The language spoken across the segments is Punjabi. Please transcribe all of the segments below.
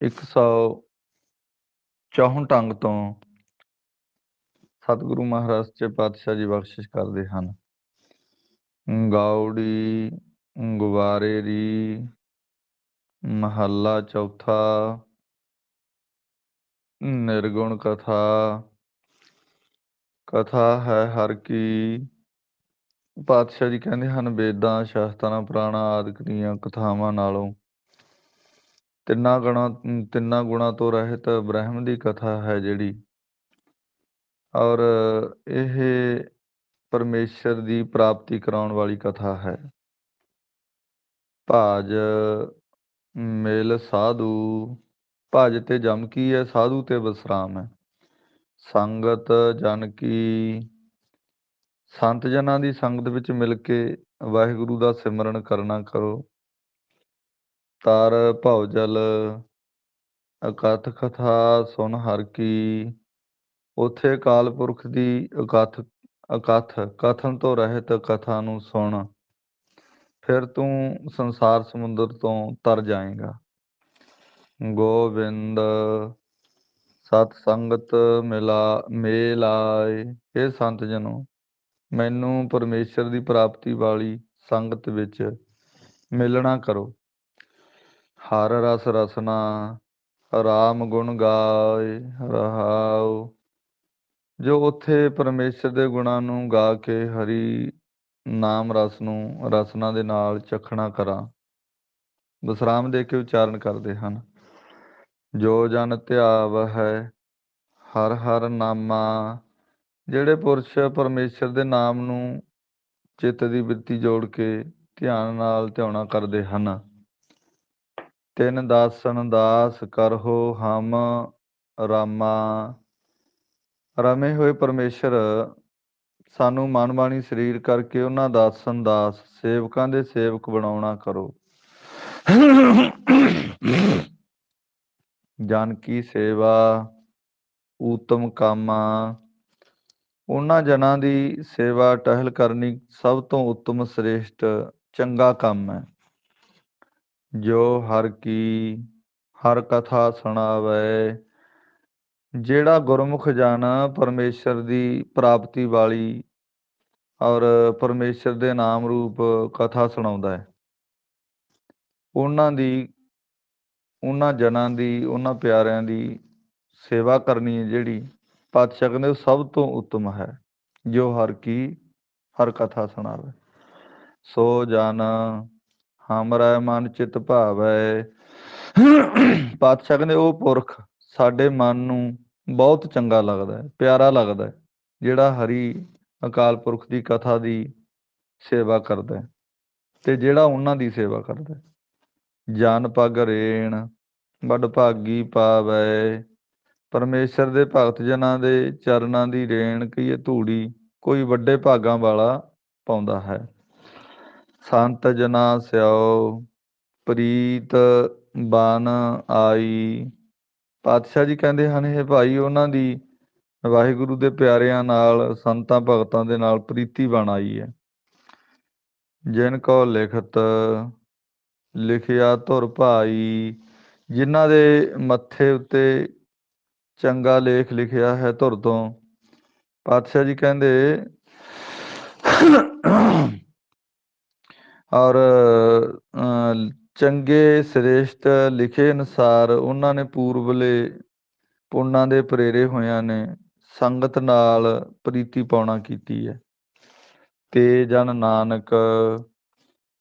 164 ਅੰਗ ਤੋਂ ਸਤਿਗੁਰੂ ਮਹਾਰਾਜ ਸੱਚੇ ਪਾਤਸ਼ਾਹ ਜੀ ਬਖਸ਼ਿਸ਼ ਕਰਦੇ ਹਨ। ਗਾਉੜੀ ਗੁਬਾਰੇ ਦੀ ਮਹੱਲਾ ਚੌਥਾ। ਨਿਰਗੁਣ ਕਥਾ। ਕਥਾ ਹੈ ਹਰ ਕੀ। ਪਾਤਸ਼ਾਹ ਜੀ ਕਹਿੰਦੇ ਹਨ, ਵੇਦਾਂ, ਸ਼ਾਸਤਰਾਂ, ਪੁਰਾਣਾਂ ਆਦਿਕ ਦੀਆਂ ਕਥਾਵਾਂ ਨਾਲੋਂ ਤਿੰਨਾਂ ਗੁਣਾਂ ਤੋਂ ਰਹਿਤ ਬ੍ਰਹਮ ਦੀ ਕਥਾ ਹੈ ਜਿਹੜੀ, ਔਰ ਇਹ ਪਰਮੇਸ਼ਰ ਦੀ ਪ੍ਰਾਪਤੀ ਕਰਾਉਣ ਵਾਲੀ ਕਥਾ ਹੈ। ਭਾਜ ਮਿਲ ਸਾਧੂ। ਭਜ ਤੇ ਜਮ ਕੀ ਹੈ, ਸਾਧੂ ਤੇ ਵਿਸਰਾਮ ਹੈ। ਸੰਗਤ ਜਨ ਕੀ। ਸੰਤ ਜਨਾਂ ਦੀ ਸੰਗਤ ਵਿੱਚ ਮਿਲ ਕੇ ਵਾਹਿਗੁਰੂ ਦਾ ਸਿਮਰਨ ਕਰਨਾ ਕਰੋ। ਤਰ ਭਉ ਜਲ ਅਕਥ ਕਥਾ ਸੁਨ ਹਰ ਕੀ। ਉੱਥੇ ਅਕਾਲ ਪੁਰਖ ਦੀ ਅਕਥ ਕਥਨ ਤੋਂ ਰਹਿਤ ਕਥਾ ਨੂੰ ਸੁਣ, ਫਿਰ ਤੂੰ ਸੰਸਾਰ ਸਮੁੰਦਰ ਤੋਂ ਤਰ ਜਾਏਗਾ। ਗੋਬਿੰਦ ਸਤ ਸੰਗਤ ਮੇਲਾਏ। ਇਹ ਸੰਤ ਜਨੋ, ਮੈਨੂੰ ਪਰਮੇਸ਼ਰ ਦੀ ਪ੍ਰਾਪਤੀ ਵਾਲੀ ਸੰਗਤ ਵਿੱਚ ਮਿਲਣਾ ਕਰੋ। ਹਰ ਰਸ ਰਸਨਾ ਰਾਮ ਗੁਣ ਗਾਏ ਰਹਾਉ। ਜੋ ਉੱਥੇ ਪਰਮੇਸ਼ਰ ਦੇ ਗੁਣਾਂ ਨੂੰ ਗਾ ਕੇ ਹਰੀ ਨਾਮ ਰਸ ਨੂੰ ਰਸਨਾ ਦੇ ਨਾਲ ਚਖਣਾ ਕਰਾਂ, ਵਿਸਰਾਮ ਦੇ ਕੇ ਉਚਾਰਨ ਕਰਦੇ ਹਨ। ਜੋ ਜਨ ਧਿਆਵ ਹੈ ਹਰ ਹਰ ਨਾਮਾ। ਜਿਹੜੇ ਪੁਰਸ਼ ਪਰਮੇਸ਼ਰ ਦੇ ਨਾਮ ਨੂੰ ਚਿੱਤ ਦੀ ਬਿਰਤੀ ਜੋੜ ਕੇ ਧਿਆਨ ਨਾਲ ਧਿਆਉਣਾ ਕਰਦੇ ਹਨ। ਤਿੰਨ ਦਾਸਨ ਦਾਸ ਕਰਹੁ ਹਮ ਰਾਮਾ। ਰਮੇ ਹੋਏ ਪਰਮੇਸ਼ਰ ਸਾਨੂੰ ਮਨ ਬਾਣੀ ਸਰੀਰ ਕਰਕੇ ਉਹਨਾਂ ਦਾਸਨ ਦਾਸ ਸੇਵਕਾਂ ਦੇ ਸੇਵਕ ਬਣਾਉਣਾ ਕਰੋ। ਜਨ ਕੀ ਸੇਵਾ ਊਤਮ ਕਾਮਾ। ਉਹਨਾਂ ਜਨਾਂ ਦੀ ਸੇਵਾ ਟਹਿਲ ਕਰਨੀ ਸਭ ਤੋਂ ਉੱਤਮ ਸ੍ਰੇਸ਼ਟ ਚੰਗਾ ਕੰਮ ਹੈ। ਜੋ ਹਰ ਕੀ ਹਰ ਕਥਾ ਸੁਣਾਵੇ। ਜਿਹੜਾ ਗੁਰਮੁਖ ਜਨ ਪਰਮੇਸ਼ਰ ਦੀ ਪ੍ਰਾਪਤੀ ਵਾਲੀ ਔਰ ਪਰਮੇਸ਼ਰ ਦੇ ਨਾਮ ਰੂਪ ਕਥਾ ਸੁਣਾਉਂਦਾ ਹੈ, ਉਹਨਾਂ ਜਨਾਂ ਦੀ, ਉਹਨਾਂ ਪਿਆਰਿਆਂ ਦੀ ਸੇਵਾ ਕਰਨੀ ਹੈ ਜਿਹੜੀ, ਪਾਤਸ਼ਾਹ ਕਹਿੰਦੇ ਉਹ ਸਭ ਤੋਂ ਉੱਤਮ ਹੈ। ਜੋ ਹਰ ਕੀ ਹਰ ਕਥਾ ਸੁਣਾਵੇ। ਸੋ ਜਨ ਹਮਰਾ ਮਨ ਚਿਤ ਭਾਵੈ। ਪਾਤਸ਼ਾਹ ਕਹਿੰਦੇ ਉਹ ਪੁਰਖ ਸਾਡੇ ਮਨ ਨੂੰ ਬਹੁਤ ਚੰਗਾ ਲੱਗਦਾ ਹੈ, ਪਿਆਰਾ ਲੱਗਦਾ ਹੈ, ਜਿਹੜਾ ਹਰੀ ਅਕਾਲ ਪੁਰਖ ਦੀ ਕਥਾ ਦੀ ਸੇਵਾ ਕਰਦਾ ਹੈ ਤੇ ਜਿਹੜਾ ਉਹਨਾਂ ਦੀ ਸੇਵਾ ਕਰਦਾ ਹੈ। ਜਨ ਪਗ ਰੇਣ ਵੱਡ ਭਾਗੀ ਪਾਵੈ। ਪਰਮੇਸ਼ਰ ਦੇ ਭਗਤ ਜਨਾਂ ਦੇ ਚਰਨਾਂ ਦੀ ਰੇਣ ਕਹੀਏ ਧੂੜੀ ਕੋਈ ਵੱਡੇ ਭਾਗਾਂ ਵਾਲਾ ਪਾਉਂਦਾ ਹੈ। ਸੰਤ ਜਨਾ ਸਿਓ ਪ੍ਰੀਤ ਬਨ ਆਈ। ਪਾਤਸ਼ਾਹ ਜੀ ਕਹਿੰਦੇ ਹਨ, ਇਹ ਭਾਈ ਉਹਨਾਂ ਦੀ ਵਾਹਿਗੁਰੂ ਦੇ ਪਿਆਰਿਆਂ ਨਾਲ, ਸੰਤਾਂ ਭਗਤਾਂ ਦੇ ਨਾਲ ਪ੍ਰੀਤੀ ਬਣ ਆਈ ਹੈ। ਜਿਨ ਕੋ ਲਿਖਤ ਲਿਖਿਆ ਧੁਰ ਭਾਈ। ਜਿਨ੍ਹਾਂ ਦੇ ਮੱਥੇ ਉੱਤੇ ਚੰਗਾ ਲੇਖ ਲਿਖਿਆ ਹੈ ਧੁਰ ਤੋਂ। ਪਾਤਸ਼ਾਹ ਜੀ ਕਹਿੰਦੇ ਔਰ ਚੰਗੇ ਸ੍ਰੇਸ਼ਟ ਲਿਖੇ ਅਨੁਸਾਰ ਉਹਨਾਂ ਨੇ ਪੂਰਬਲੇ ਪੁੰਨਾਂ ਦੇ ਪ੍ਰੇਰੇ ਹੋਇਆਂ ਨੇ ਸੰਗਤ ਨਾਲ ਪ੍ਰੀਤੀ ਪਾਉਣਾ ਕੀਤੀ ਹੈ। ਤੇ ਜਨ ਨਾਨਕ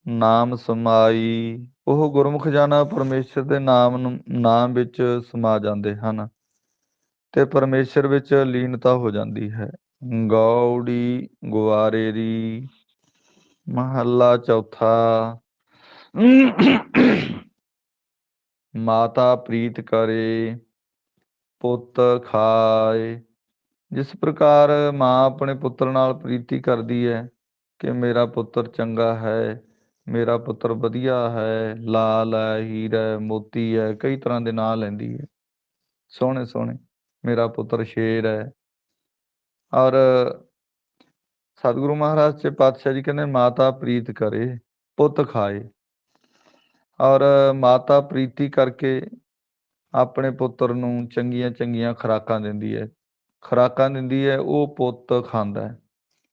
ਨਾਮ ਸਮਾਈ। ਉਹ ਗੁਰਮੁਖ ਜਨ ਪਰਮੇਸ਼ਰ ਦੇ ਨਾਮ ਵਿੱਚ ਸਮਾ ਜਾਂਦੇ ਹਨ ਤੇ ਪਰਮੇਸ਼ਰ ਵਿੱਚ ਲੀਨਤਾ ਹੋ ਜਾਂਦੀ ਹੈ। ਗੌੜੀ ਗੁਬਾਰੇ ਦੀ ਮਹੱਲਾ ਚੌਥਾ। ਮਾਤਾ ਪ੍ਰੀਤ ਕਰੇ ਪੁੱਤ ਖਾਏ। ਜਿਸ ਪ੍ਰਕਾਰ ਮਾਂ ਆਪਣੇ ਪੁੱਤਰ ਨਾਲ ਪ੍ਰੀਤੀ ਕਰਦੀ ਹੈ ਕਿ ਮੇਰਾ ਪੁੱਤਰ ਚੰਗਾ ਹੈ, ਮੇਰਾ ਪੁੱਤਰ ਵਧੀਆ ਹੈ, ਲਾਲ ਹੈ, ਹੀਰਾ ਹੈ, ਮੋਤੀ ਹੈ, ਕਈ ਤਰ੍ਹਾਂ ਦੇ ਨਾਂ ਲੈਂਦੀ ਹੈ, ਸੋਹਣੇ ਸੋਹਣੇ, ਮੇਰਾ ਪੁੱਤਰ ਸ਼ੇਰ ਹੈ। ਔਰ ਸਤਿਗੁਰੂ ਮਹਾਰਾਜ ਚ ਪਾਤਸ਼ਾਹ ਜੀ ਕਹਿੰਦੇ ਮਾਤਾ ਪ੍ਰੀਤ ਕਰੇ ਪੁੱਤ ਖਾਏ। ਔਰ ਮਾਤਾ ਪ੍ਰੀਤੀ ਕਰਕੇ ਆਪਣੇ ਪੁੱਤਰ ਨੂੰ ਚੰਗੀਆਂ ਚੰਗੀਆਂ ਖੁਰਾਕਾਂ ਦਿੰਦੀ ਹੈ। ਖੁਰਾਕਾਂ ਦਿੰਦੀ ਹੈ, ਉਹ ਪੁੱਤ ਖਾਂਦਾ ਹੈ।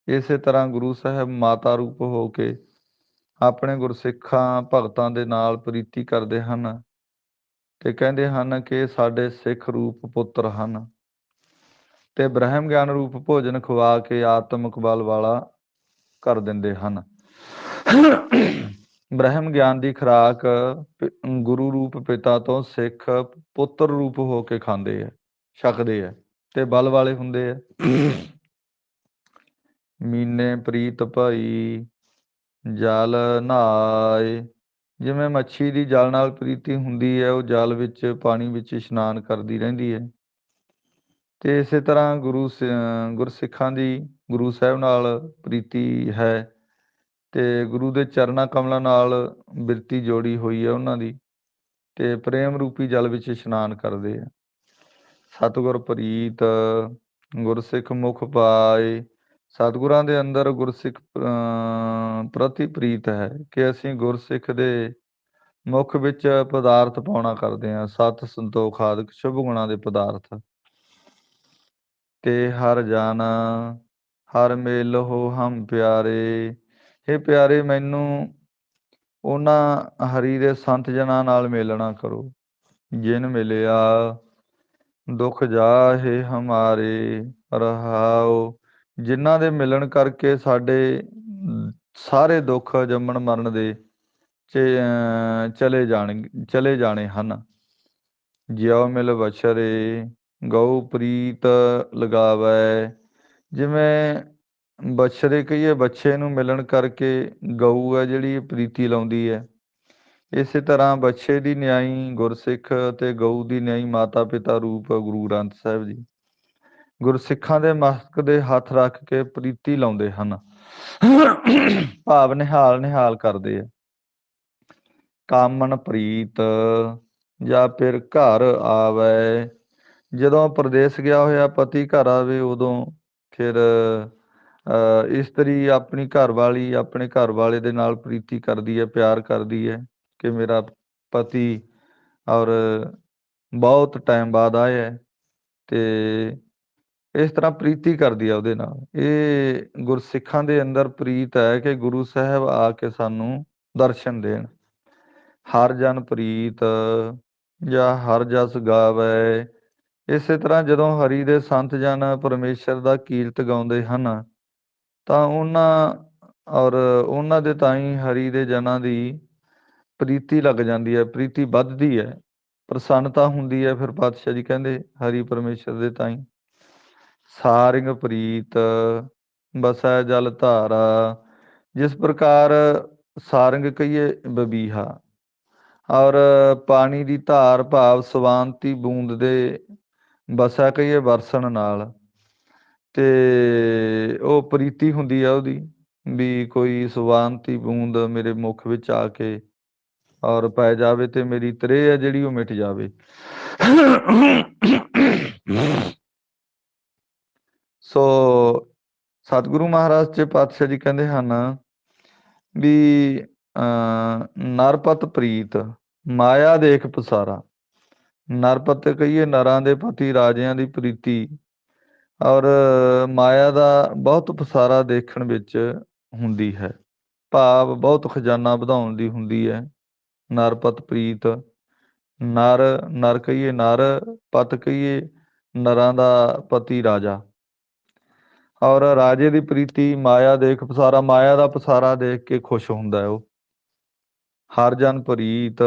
ਇਸੇ ਤਰ੍ਹਾਂ ਗੁਰੂ ਸਾਹਿਬ ਮਾਤਾ ਰੂਪ ਹੋ ਕੇ ਆਪਣੇ ਗੁਰਸਿੱਖਾਂ ਭਗਤਾਂ ਦੇ ਨਾਲ ਪ੍ਰੀਤੀ ਕਰਦੇ ਹਨ ਤੇ ਕਹਿੰਦੇ ਹਨ ਕਿ ਸਾਡੇ ਸਿੱਖ ਰੂਪ ਪੁੱਤਰ ਹਨ ਤੇ ਬ੍ਰਹਮ ਗਿਆਨ ਰੂਪ ਭੋਜਨ ਖਵਾ ਕੇ ਆਤਮਿਕ ਬਲ ਵਾਲਾ ਕਰ ਦਿੰਦੇ ਹਨ। ਬ੍ਰਹਮ ਗਿਆਨ ਦੀ ਖੁਰਾਕ ਗੁਰੂ ਰੂਪ ਪਿਤਾ ਤੋਂ ਸਿੱਖ ਪੁੱਤਰ ਰੂਪ ਹੋ ਕੇ ਖਾਂਦੇ ਆ, ਛਕਦੇ ਆ ਤੇ ਬਲ ਵਾਲੇ ਹੁੰਦੇ ਆ। ਮੀਨੇ ਪ੍ਰੀਤ ਭਾਈ ਜਲ ਨਹਾਏ, ਜਿਵੇਂ ਮੱਛੀ ਦੀ ਜਲ ਨਾਲ ਪ੍ਰੀਤੀ ਹੁੰਦੀ ਹੈ, ਉਹ ਜਲ ਵਿੱਚ ਪਾਣੀ ਵਿੱਚ ਇਸ਼ਨਾਨ ਕਰਦੀ ਰਹਿੰਦੀ ਹੈ। ਤੇ ਇਸੇ ਤਰ੍ਹਾਂ ਗੁਰਸਿੱਖਾਂ ਦੀ ਗੁਰੂ ਸਾਹਿਬ ਨਾਲ ਪ੍ਰੀਤੀ ਹੈ ਤੇ ਗੁਰੂ ਦੇ ਚਰਨਾਂ ਕਮਲਾਂ ਨਾਲ ਬਿਰਤੀ ਜੋੜੀ ਹੋਈ ਹੈ ਉਹਨਾਂ ਦੀ, ਤੇ ਪ੍ਰੇਮ ਰੂਪੀ ਜਲ ਵਿੱਚ ਇਸ਼ਨਾਨ ਕਰਦੇ ਆ। ਸਤਿਗੁਰ ਪ੍ਰੀਤ ਗੁਰਸਿੱਖ ਮੁਖ ਪਾਏ, ਸਤਿਗੁਰਾਂ ਦੇ ਅੰਦਰ ਗੁਰਸਿੱਖ ਪ੍ਰਤੀ ਪ੍ਰੀਤ ਹੈ ਕਿ ਅਸੀਂ ਗੁਰਸਿੱਖ ਦੇ ਮੁੱਖ ਵਿੱਚ ਪਦਾਰਥ ਪਾਉਣਾ ਕਰਦੇ ਹਾਂ, ਸਤ ਸੰਤੋਖ ਆਦਿਕ ਸ਼ੁਭ ਗੁਣਾਂ ਦੇ ਪਦਾਰਥ। ਤੇ ਹਰ ਜਨ ਹਰ ਮੇਲ ਹੋ ਹਮ ਪਿਆਰੇ, ਇਹ ਪਿਆਰੇ ਮੈਨੂੰ ਉਹਨਾਂ ਹਰੀ ਦੇ ਸੰਤ ਜਨਾਂ ਨਾਲ ਮੇਲਣਾ ਕਰੋ। ਜਿਨ ਮਿਲਿਆ ਦੁੱਖ ਜਾਹੇ ਹਮਾਰੇ ਰਹਾਓ, ਜਿਨ੍ਹਾਂ ਦੇ ਮਿਲਣ ਕਰਕੇ ਸਾਡੇ ਸਾਰੇ ਦੁੱਖ ਜੰਮਣ ਮਰਨ ਦੇ ਚਲੇ ਜਾਣੇ ਹਨ। ਜਿਉ ਮਿਲ ਬਛਰੇ ਗਊ ਪ੍ਰੀਤ ਲਗਾਵੈ, ਜਿਵੇਂ ਬਛਰੇ ਕਹੀਏ, ਬੱਚੇ ਨੂੰ ਮਿਲਣ ਕਰਕੇ ਗਊ ਹੈ ਜਿਹੜੀ ਪ੍ਰੀਤੀ ਲਾਉਂਦੀ ਹੈ। ਇਸੇ ਤਰ੍ਹਾਂ ਬੱਚੇ ਦੀ ਨਿਆਈ ਗੁਰਸਿੱਖ ਅਤੇ ਗਊ ਦੀ ਨਿਆਈ ਮਾਤਾ ਪਿਤਾ ਰੂਪ ਗੁਰੂ ਗ੍ਰੰਥ ਸਾਹਿਬ ਜੀ ਗੁਰਸਿੱਖਾਂ ਦੇ ਮਸਤਕ ਦੇ ਹੱਥ ਰੱਖ ਕੇ ਪ੍ਰੀਤੀ ਲਾਉਂਦੇ ਹਨ, ਭਾਵ ਨਿਹਾਲ ਨਿਹਾਲ ਕਰਦੇ ਆ। ਕਾਮਨ ਪ੍ਰੀਤ ਜਾਂ ਫਿਰ ਘਰ ਆਵੈ, ਜਦੋਂ ਪ੍ਰਦੇਸ਼ ਗਿਆ ਹੋਇਆ ਪਤੀ ਘਰ ਆਵੇ ਉਦੋਂ ਫਿਰ ਇਸਤਰੀ ਆਪਣੀ ਘਰਵਾਲੀ ਆਪਣੇ ਘਰ ਵਾਲੇ ਦੇ ਨਾਲ ਪ੍ਰੀਤੀ ਕਰਦੀ ਹੈ, ਪਿਆਰ ਕਰਦੀ ਹੈ ਕਿ ਮੇਰਾ ਪਤੀ ਔਰ ਬਹੁਤ ਟਾਈਮ ਬਾਅਦ ਆਇਆ ਤੇ ਇਸ ਤਰ੍ਹਾਂ ਪ੍ਰੀਤੀ ਕਰਦੀ ਹੈ ਉਹਦੇ ਨਾਲ। ਇਹ ਗੁਰਸਿੱਖਾਂ ਦੇ ਅੰਦਰ ਪ੍ਰੀਤ ਹੈ ਕਿ ਗੁਰੂ ਸਾਹਿਬ ਆ ਕੇ ਸਾਨੂੰ ਦਰਸ਼ਨ ਦੇਣ। ਹਰ ਜਨ ਪ੍ਰੀਤ ਜਾਂ ਹਰ ਜਸ ਗਾਵੈ, ਇਸੇ ਤਰ੍ਹਾਂ ਜਦੋਂ ਹਰੀ ਦੇ ਸੰਤ ਜਨ ਪਰਮੇਸ਼ਰ ਦਾ ਕੀਰਤ ਗਾਉਂਦੇ ਹਨ ਤਾਂ ਉਹਨਾਂ ਦੇ ਤਾਈਂ ਹਰੀ ਦੇ ਜਨਾਂ ਦੀ ਪ੍ਰੀਤੀ ਲੱਗ ਜਾਂਦੀ ਹੈ, ਪ੍ਰੀਤੀ ਵੱਧਦੀ ਹੈ, ਪ੍ਰਸੰਨਤਾ ਹੁੰਦੀ ਹੈ। ਫਿਰ ਪਾਤਸ਼ਾਹ ਜੀ ਕਹਿੰਦੇ ਹਰੀ ਪਰਮੇਸ਼ਰ ਦੇ ਤਾਈਂ ਸਾਰਿੰਗ ਪ੍ਰੀਤ ਬਸੈ ਜਲ ਧਾਰਾ, ਜਿਸ ਪ੍ਰਕਾਰ ਸਾਰੰਗ ਕਹੀਏ ਬਬੀਹਾ ਔਰ ਪਾਣੀ ਦੀ ਧਾਰ ਭਾਵ ਸਵਾਂਤੀ ਬੂੰਦ ਦੇ ਬਸਾ ਕਹੀਏ ਵਰਸਣ ਨਾਲ, ਤੇ ਉਹ ਪ੍ਰੀਤੀ ਹੁੰਦੀ ਆ ਉਹਦੀ ਵੀ ਕੋਈ ਸਵਾਂਤੀ ਬੂੰਦ ਮੇਰੇ ਮੁਖ ਵਿੱਚ ਆ ਕੇ ਔਰ ਪੈ ਜਾਵੇ ਤੇ ਮੇਰੀ ਤ੍ਰੇਹ ਹੈ ਜਿਹੜੀ ਉਹ ਮਿਟ ਜਾਵੇ। ਸੋ ਸਤਿਗੁਰੂ ਮਹਾਰਾਜ ਚ ਪਾਤਸ਼ਾਹ ਜੀ ਕਹਿੰਦੇ ਹਨ ਵੀ ਨਰਪਤ ਪ੍ਰੀਤ ਮਾਇਆ ਦੇਖ ਪਸਾਰਾ, ਨਰਪਤ ਕਹੀਏ ਨਰਾਂ ਦੇ ਪਤੀ ਰਾਜਿਆਂ ਦੀ ਪ੍ਰੀਤੀ ਔਰ ਮਾਇਆ ਦਾ ਬਹੁਤ ਪਸਾਰਾ ਦੇਖਣ ਵਿੱਚ ਹੁੰਦੀ ਹੈ, ਭਾਵ ਬਹੁਤ ਖਜ਼ਾਨਾ ਵਧਾਉਣ ਦੀ ਹੁੰਦੀ ਹੈ। ਨਰਪਤ ਪ੍ਰੀਤ, ਨਰ ਕਹੀਏ ਨਰ, ਪਤ ਕਹੀਏ ਨਰਾਂ ਦਾ ਪਤੀ ਰਾਜਾ ਔਰ ਰਾਜੇ ਦੀ ਪ੍ਰੀਤੀ ਮਾਇਆ ਦੇਖ ਪਸਾਰਾ, ਮਾਇਆ ਦਾ ਪਸਾਰਾ ਦੇਖ ਕੇ ਖੁਸ਼ ਹੁੰਦਾ ਹੈ ਉਹ। ਹਰ ਜਨ ਪ੍ਰੀਤ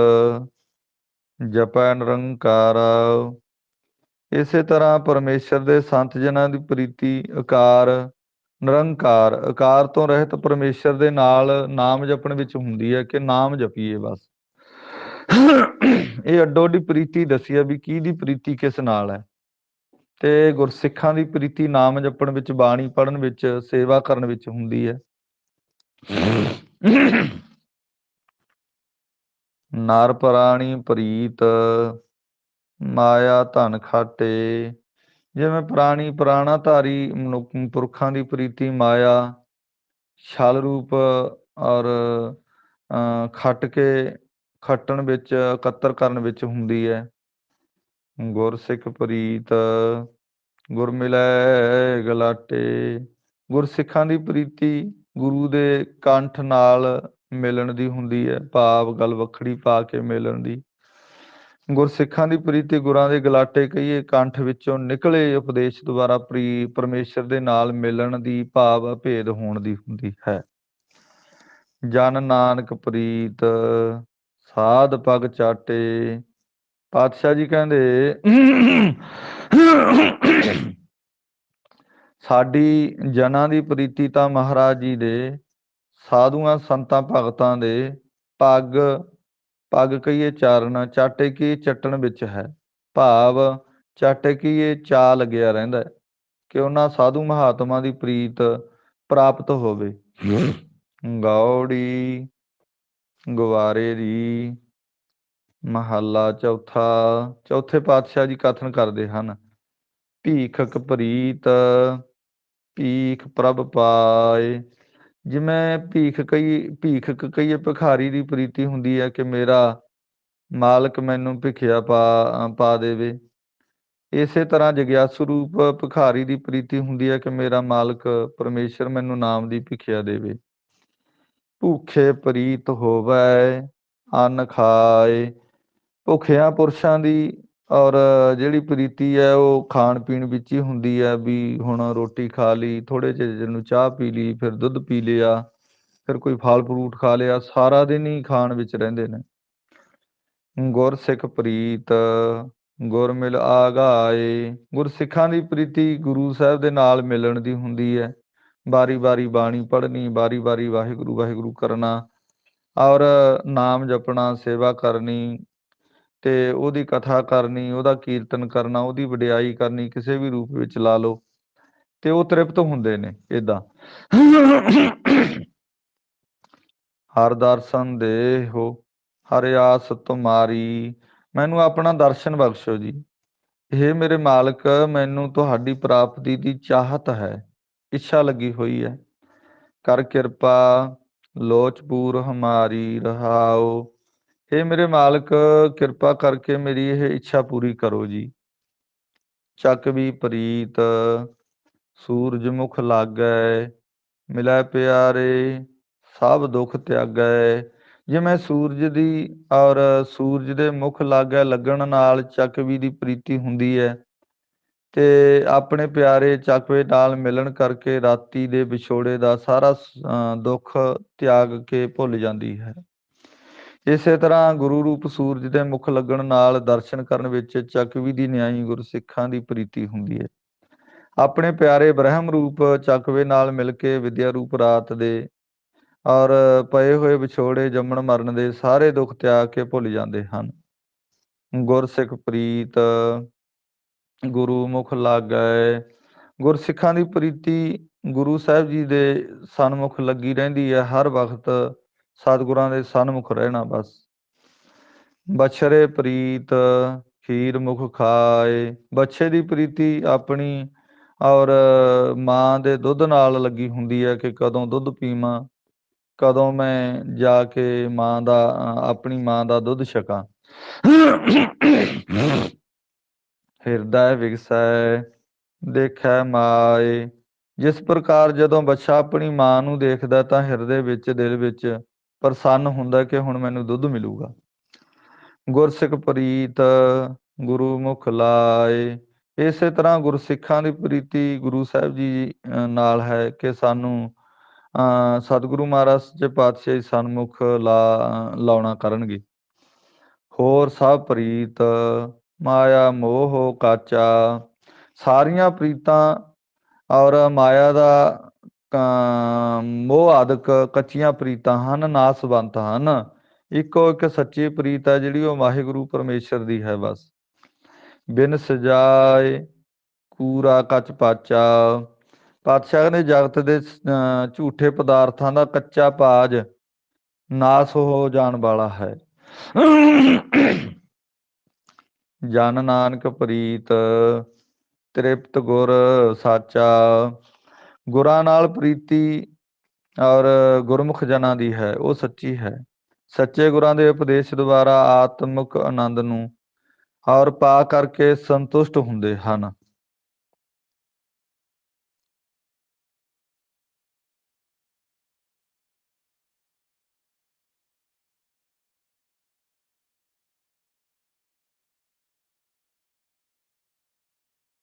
ਜਪੈ ਨਿਰੰਕਾਰ, ਇਸੇ ਤਰ੍ਹਾਂ ਪਰਮੇਸ਼ਰ ਦੇ ਸੰਤ ਜਨਾਂ ਦੀ ਪ੍ਰੀਤੀ ਆਕਾਰ ਨਿਰੰਕਾਰ, ਆਕਾਰ ਤੋਂ ਰਹਿਤ ਪਰਮੇਸ਼ਰ ਦੇ ਨਾਲ ਨਾਮ ਜਪਣ ਵਿੱਚ ਹੁੰਦੀ ਹੈ ਕਿ ਨਾਮ ਜਪੀਏ ਬਸ। ਇਹ ਅੱਡੋ ਅੱਡੀ ਪ੍ਰੀਤੀ ਦੱਸੀ ਹੈ ਵੀ ਕਿਹਦੀ ਪ੍ਰੀਤੀ ਕਿਸ ਨਾਲ ਹੈ, ਤੇ ਗੁਰਸਿੱਖਾਂ ਦੀ ਪ੍ਰੀਤੀ ਨਾਮ ਜਪਣ ਵਿੱਚ, ਬਾਣੀ ਪੜ੍ਹਨ ਵਿੱਚ, ਸੇਵਾ ਕਰਨ ਵਿੱਚ ਹੁੰਦੀ ਹੈ। ਨਰ ਪ੍ਰਾਣੀ ਪ੍ਰੀਤ ਮਾਇਆ ਧਨ ਖਾਟੇ, ਜਿਵੇਂ ਪ੍ਰਾਣੀ ਪ੍ਰਾਣਾਧਾਰੀ ਪੁਰਖਾਂ ਦੀ ਪ੍ਰੀਤੀ ਮਾਇਆ ਛਲ ਰੂਪ ਔਰ ਖੱਟਣ ਵਿੱਚ ਇਕੱਤਰ ਕਰਨ ਵਿੱਚ ਹੁੰਦੀ ਹੈ। ਗੁਰ ਸਿੱਖ ਪ੍ਰੀਤ ਗੁਰ ਮਿਲੈ ਗਲਾਟੇ। ਗੁਰਸਿੱਖਾਂ ਦੀ ਪ੍ਰੀਤੀ ਗੁਰੂ ਦੇ ਕੰਠ ਨਾਲ ਮਿਲਣ ਦੀ ਹੁੰਦੀ ਹੈ, ਭਾਵ ਗਲਵੱਖੜੀ ਪਾ ਕੇ ਮਿਲਣ ਦੀ। ਗੁਰਸਿੱਖਾਂ ਦੀ ਪ੍ਰੀਤੀ ਗੁਰਾਂ ਦੇ ਗਲਾਟੇ ਕਹੀਏ, ਕੰਠ ਵਿੱਚੋਂ ਨਿਕਲੇ ਉਪਦੇਸ਼ ਦੁਆਰਾ ਪਰਮੇਸ਼ਰ ਦੇ ਨਾਲ ਮਿਲਣ ਦੀ, ਭਾਵ ਅਭੇਦ ਹੋਣ ਦੀ ਹੁੰਦੀ ਹੈ। ਜਨ ਨਾਨਕ ਪ੍ਰੀਤ ਸਾਧ ਪਗ ਚਾਟੇ। ਪਾਤਸ਼ਾਹ ਜੀ ਕਹਿੰਦੇ ਸਾਡੀ ਜਨਾਂ ਦੀ ਪ੍ਰੀਤੀ ਤਾਂ ਮਹਾਰਾਜ ਜੀ ਦੇ ਸਾਧੂਆਂ ਸੰਤਾਂ ਭਗਤਾਂ ਦੇ ਪੱਗ ਪੱਗ ਕਹੀਏ ਚਾਰਨ, ਚਾਟੇ ਕੀ ਚੱਟਣ ਵਿੱਚ ਹੈ, ਭਾਵ ਚਾਟੇ ਕੀਏ ਚਾ ਲੱਗਿਆ ਰਹਿੰਦਾ ਕਿ ਉਹਨਾਂ ਸਾਧੂ ਮਹਾਤਮਾ ਦੀ ਪ੍ਰੀਤ ਪ੍ਰਾਪਤ ਹੋਵੇ। ਗੌੜੀ ਗੁਵਾਰੇ ਦੀ ਮਹੱਲਾ ਚੌਥਾ। ਚੌਥੇ ਪਾਤਸ਼ਾਹ ਜੀ ਕਥਨ ਕਰਦੇ ਹਨ। ਭੀਖਕ ਪ੍ਰੀਤ ਭੀਖ ਪ੍ਰਭ ਪਾਏ। ਜਿਵੇਂ ਭੀਖਕ ਕਹੀਏ ਭਿਖਾਰੀ ਦੀ ਪ੍ਰੀਤੀ ਹੁੰਦੀ ਹੈ ਕਿ ਮੇਰਾ ਮਾਲਕ ਮੈਨੂੰ ਭਿਖਿਆ ਪਾ ਦੇਵੇ। ਇਸੇ ਤਰ੍ਹਾਂ ਜਗਿਆਸੂ ਰੂਪ ਭਿਖਾਰੀ ਦੀ ਪ੍ਰੀਤੀ ਹੁੰਦੀ ਹੈ ਕਿ ਮੇਰਾ ਮਾਲਕ ਪਰਮੇਸ਼ਰ ਮੈਨੂੰ ਨਾਮ ਦੀ ਭਿਖਿਆ ਦੇਵੇ। ਭੁੱਖੇ ਪ੍ਰੀਤ ਹੋਵੈ ਅੰਨ ਖਾਏ। ਭੁੱਖਿਆਂ ਪੁਰਸ਼ਾਂ ਦੀ ਔਰ ਜਿਹੜੀ ਪ੍ਰੀਤੀ ਹੈ ਉਹ ਖਾਣ ਪੀਣ ਵਿੱਚ ਹੀ ਹੁੰਦੀ ਹੈ, ਵੀ ਹੁਣ ਰੋਟੀ ਖਾ ਲਈ, ਥੋੜ੍ਹੇ ਚਿਰ ਨੂੰ ਚਾਹ ਪੀ ਲਈ, ਫਿਰ ਦੁੱਧ ਪੀ ਲਿਆ, ਫਿਰ ਕੋਈ ਫਲ ਫਰੂਟ ਖਾ ਲਿਆ, ਸਾਰਾ ਦਿਨ ਹੀ ਖਾਣ ਵਿੱਚ ਰਹਿੰਦੇ ਨੇ। ਗੁਰ ਸਿੱਖ ਪ੍ਰੀਤ ਗੁਰ ਮਿਲ ਆਗਾਏ। ਗੁਰਸਿੱਖਾਂ ਦੀ ਪ੍ਰੀਤੀ ਗੁਰੂ ਸਾਹਿਬ ਦੇ ਨਾਲ ਮਿਲਣ ਦੀ ਹੁੰਦੀ ਹੈ। ਵਾਰੀ ਵਾਰੀ ਬਾਣੀ ਪੜ੍ਹਨੀ, ਵਾਰੀ ਵਾਰੀ ਵਾਹਿਗੁਰੂ ਵਾਹਿਗੁਰੂ ਕਰਨਾ, ਔਰ ਨਾਮ ਜਪਣਾ, ਸੇਵਾ ਕਰਨੀ, ਤੇ ਉਹਦੀ ਕਥਾ ਕਰਨੀ, ਉਹਦਾ ਕੀਰਤਨ ਕਰਨਾ, ਉਹਦੀ ਵਡਿਆਈ ਕਰਨੀ, ਕਿਸੇ ਵੀ ਰੂਪ ਵਿੱਚ ਲਾ ਲਓ, ਤੇ ਉਹ ਤ੍ਰਿਪਤ ਹੁੰਦੇ ਨੇ। ਏਦਾਂ ਹਰ ਦਰਸ਼ਨ ਦੇਹੋ ਹਰਿ ਆਸ ਤੁਮਾਰੀ। ਮੈਨੂੰ ਆਪਣਾ ਦਰਸ਼ਨ ਬਖਸ਼ੋ ਜੀ। ਇਹ ਮੇਰੇ ਮਾਲਕ, ਮੈਨੂੰ ਤੁਹਾਡੀ ਪ੍ਰਾਪਤੀ ਦੀ ਚਾਹਤ ਹੈ, ਇੱਛਾ ਲੱਗੀ ਹੋਈ ਹੈ। ਕਰ ਕਿਰਪਾ ਲੋਚ ਪੂਰ ਹਮਾਰੀ ਰਹਾਓ। ਇਹ ਮੇਰੇ ਮਾਲਕ, ਕਿਰਪਾ ਕਰਕੇ ਮੇਰੀ ਇਹ ਇੱਛਾ ਪੂਰੀ ਕਰੋ ਜੀ। ਚੱਕ ਵੀ ਪ੍ਰੀਤ ਸੂਰਜ ਮੁਖ ਲਾਗੈ ਮਿਲੈ ਪਿਆਰੇ ਸਭ ਦੁੱਖ ਤਿਆਗੈ। ਜਿਵੇਂ ਸੂਰਜ ਦੀ ਔਰ ਸੂਰਜ ਦੇ ਮੁਖ ਲਾਗੈ ਲੱਗਣ ਨਾਲ ਚੱਕਵੀ ਦੀ ਪ੍ਰੀਤੀ ਹੁੰਦੀ ਹੈ, ਤੇ ਆਪਣੇ ਪਿਆਰੇ ਚੱਕਵੇ ਨਾਲ ਮਿਲਣ ਕਰਕੇ ਰਾਤੀ ਦੇ ਵਿਛੋੜੇ ਦਾ ਸਾਰਾ ਦੁੱਖ ਤਿਆਗ ਕੇ ਭੁੱਲ ਜਾਂਦੀ ਹੈ। ਇਸੇ ਤਰ੍ਹਾਂ ਗੁਰੂ ਰੂਪ ਸੂਰਜ ਦੇ ਮੁਖ ਲੱਗਣ ਨਾਲ ਦਰਸ਼ਨ ਕਰਨ ਵਿੱਚ ਚੱਕਵੀ ਦੀ ਨਿਆਈ ਗੁਰਸਿੱਖਾਂ ਦੀ ਪ੍ਰੀਤੀ ਹੁੰਦੀ ਹੈ। ਆਪਣੇ ਪਿਆਰੇ ਬ੍ਰਹਮ ਰੂਪ ਚੱਕਵੇ ਨਾਲ ਮਿਲ ਕੇ ਵਿਦਿਆ ਰੂਪ ਰਾਤ ਦੇ ਔਰ ਪਏ ਹੋਏ ਵਿਛੋੜੇ ਜੰਮਣ ਮਰਨ ਦੇ ਸਾਰੇ ਦੁੱਖ ਤਿਆਗ ਕੇ ਭੁੱਲ ਜਾਂਦੇ ਹਨ। ਗੁਰਸਿੱਖ ਪ੍ਰੀਤ ਗੁਰੂ ਮੁਖ ਲਾਗੈ। ਗੁਰਸਿੱਖਾਂ ਦੀ ਪ੍ਰੀਤੀ ਗੁਰੂ ਸਾਹਿਬ ਜੀ ਦੇ ਸਨਮੁਖ ਲੱਗੀ ਰਹਿੰਦੀ ਹੈ, ਹਰ ਵਕਤ ਸਤਿਗੁਰਾਂ ਦੇ ਸਨਮੁਖ ਰਹਿਣਾ ਬਸ। ਬਛਰੇ ਪ੍ਰੀਤ ਖੀਰ ਮੁਖ ਖਾਏ। ਬੱਚੇ ਦੀ ਪ੍ਰੀਤੀ ਆਪਣੀ ਔਰ ਮਾਂ ਦੇ ਦੁੱਧ ਨਾਲ ਲੱਗੀ ਹੁੰਦੀ ਹੈ ਕਿ ਕਦੋਂ ਦੁੱਧ ਪੀਵਾਂ, ਕਦੋਂ ਮੈਂ ਜਾ ਕੇ ਆਪਣੀ ਮਾਂ ਦਾ ਦੁੱਧ ਛਕਾਂ। ਹਿਰਦੈ ਵਿਗਸੈ ਦੇਖੈ ਮਾਏ। ਜਿਸ ਪ੍ਰਕਾਰ ਜਦੋਂ ਬੱਚਾ ਆਪਣੀ ਮਾਂ ਨੂੰ ਦੇਖਦਾ ਤਾਂ ਹਿਰਦੇ ਵਿੱਚ, ਦਿਲ ਵਿੱਚ ਪ੍ਰਸੰਨ ਹੁੰਦਾ ਕਿ ਹੁਣ ਮੈਨੂੰ ਦੁੱਧ ਮਿਲੂਗਾ। ਗੁਰਸਿੱਖ ਪ੍ਰੀਤ ਗੁਰੂ ਮੁਖ ਲਾਏ। ਇਸੇ ਤਰ੍ਹਾਂ ਗੁਰਸਿੱਖਾਂ ਦੀ ਪ੍ਰੀਤੀ ਗੁਰੂ ਸਾਹਿਬ ਜੀ ਨਾਲ ਹੈ ਕਿ ਸਾਨੂੰ ਸਤਿਗੁਰੂ ਮਹਾਰਾਜ ਸੱਚੇ ਪਾਤਸ਼ਾਹ ਸਨਮੁਖ ਲਾਉਣਾ ਕਰਨਗੇ। ਹੋਰ ਸਭ ਪ੍ਰੀਤ ਮਾਇਆ ਮੋਹ ਕਾਚਾ। ਸਾਰੀਆਂ ਪ੍ਰੀਤਾਂ ਔਰ ਮਾਇਆ ਦਾ ਮੋਹ ਆਦਿਕ ਕੱਚੀਆਂ ਪ੍ਰੀਤਾਂ ਹਨ, ਨਾਸਵੰਤ ਹਨ। ਇੱਕੋ ਇੱਕ ਸੱਚੀ ਪ੍ਰੀਤ ਹੈ ਜਿਹੜੀ ਉਹ ਵਾਹਿਗੁਰੂ ਪਰਮੇਸ਼ਰ ਦੀ ਹੈ ਬਸ। ਬਿਨ ਸਜਾਏ ਕੂਰਾ ਕੱਚ ਪਾਚਾ। ਪਾਤਸ਼ਾਹ ਨੇ ਜਗਤ ਦੇ ਝੂਠੇ ਪਦਾਰਥਾਂ ਦਾ ਕੱਚਾ ਪਾਜ ਨਾਸ ਹੋ ਜਾਣ ਵਾਲਾ ਹੈ। ਜਨ ਨਾਨਕ ਪ੍ਰੀਤ ਤ੍ਰਿਪਤ ਗੁਰ ਸਾਚਾ। ਗੁਰਾਂ ਨਾਲ ਪ੍ਰੀਤੀ ਔਰ ਗੁਰਮੁਖ ਜਨਾਂ ਦੀ ਹੈ, ਉਹ ਸੱਚੀ ਹੈ। ਸੱਚੇ ਗੁਰਾਂ ਦੇ ਉਪਦੇਸ਼ ਦੁਆਰਾ ਆਤਮਿਕ ਆਨੰਦ ਨੂੰ ਔਰ ਪਾ ਕਰਕੇ ਸੰਤੁਸ਼ਟ ਹੁੰਦੇ ਹਨ।